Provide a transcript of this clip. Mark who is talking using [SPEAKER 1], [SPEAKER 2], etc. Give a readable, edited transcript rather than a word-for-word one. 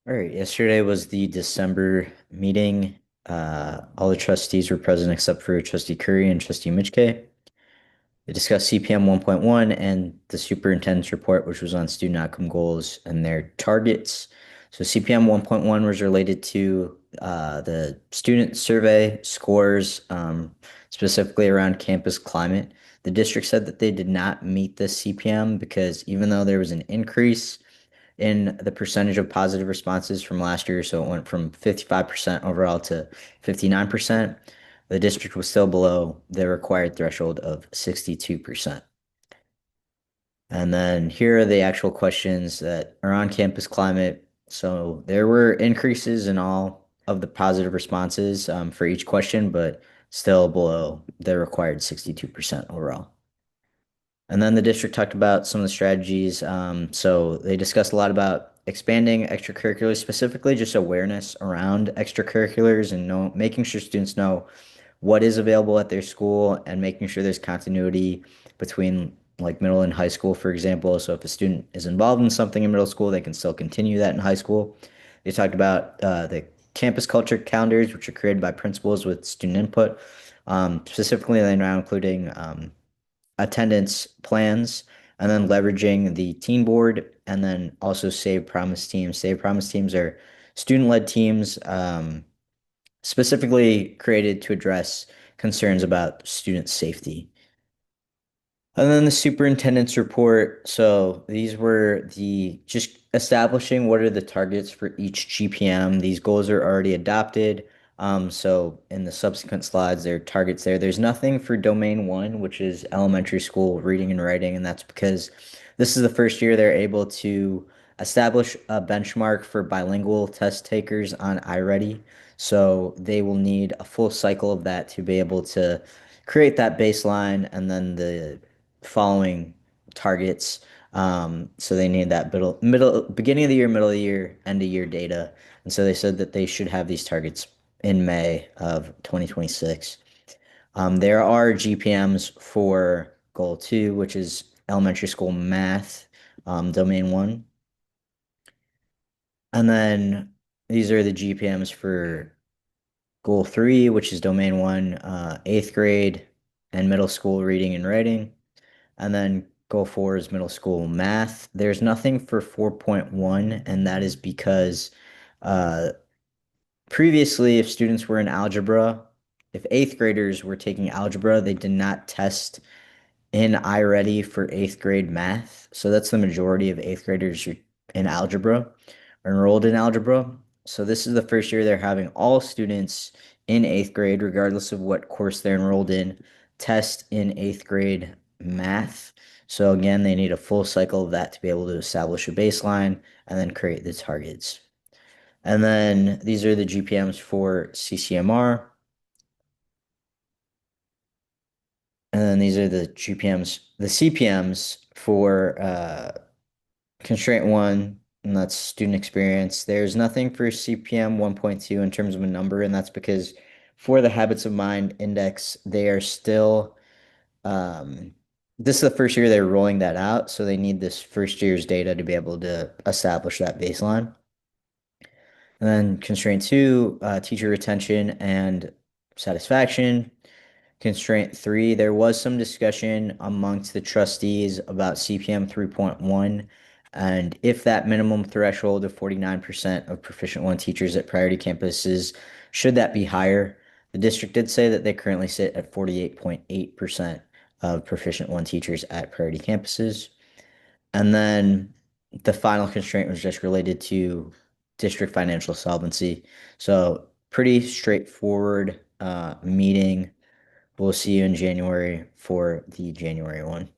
[SPEAKER 1] All right, yesterday was the December meeting. All the trustees were present except for Trustee Curry and Trustee Mitchke. They discussed CPM 1.1 and the superintendent's report, which was on student outcome goals and their targets. So CPM 1.1 was related to the student survey scores, specifically around campus climate. The district said that they did not meet the CPM because even though there was an increase in the percentage of positive responses from last year. So it went from 55% overall to 59%. The district was still below the required threshold of 62%. And then here are the actual questions that are on campus climate. So there were increases in all of the positive responses for each question, but still below the required 62% overall. And then the district talked about some of the strategies. So they discussed a lot about expanding extracurriculars, specifically just awareness around extracurriculars and making sure students know what is available at their school and making sure there's continuity between like middle and high school, for example. So if a student is involved in something in middle school, they can still continue that in high school. They talked about the campus culture calendars, which are created by principals with student input. Specifically, they're now including attendance plans, and then leveraging the teen board, and then also Save Promise teams. Save Promise teams are student-led teams specifically created to address concerns about student safety. And then the superintendent's report. So these were the just establishing what are the targets for each GPM. These goals are already adopted. So in the subsequent slides, there are targets there. There's nothing for domain one, which is elementary school reading and writing, and that's because this is the first year they're able to establish a benchmark for bilingual test takers on iReady. So they will need a full cycle of that to be able to create that baseline and then the following targets. So they need that beginning of the year, middle of the year, end of year data. And so they said that they should have these targets in May of 2026. There are GPMs for goal two, which is elementary school math, domain one. And then these are the GPMs for goal three, which is domain one, eighth grade and middle school reading and writing. And then goal four is middle school math. There's nothing for 4.1, and that is because uh, previously, if students were in algebra, if eighth graders were taking algebra, they did not test in iReady for eighth grade math. So that's the majority of eighth graders who in algebra are enrolled in algebra. So this is the first year they're having all students in eighth grade, regardless of what course they're enrolled in, test in eighth grade math. So again, they need a full cycle of that to be able to establish a baseline and then create the targets. And then these are the GPMs for CCMR. And then these are the GPMs, the CPMs for constraint one, and that's student experience. There's nothing for CPM 1.2 in terms of a number, and that's because for the habits of mind index, they are still, um, this is the first year they're rolling that out, so they need this first year's data to be able to establish that baseline. And then constraint two, teacher retention and satisfaction. Constraint three, there was some discussion amongst the trustees about CPM 3.1 and if that minimum threshold of 49% of proficient one teachers at priority campuses, should that be higher? The district did say that they currently sit at 48.8% of proficient one teachers at priority campuses. And then the final constraint was just related to district financial solvency. So pretty straightforward meeting. We'll see you in January for the January one.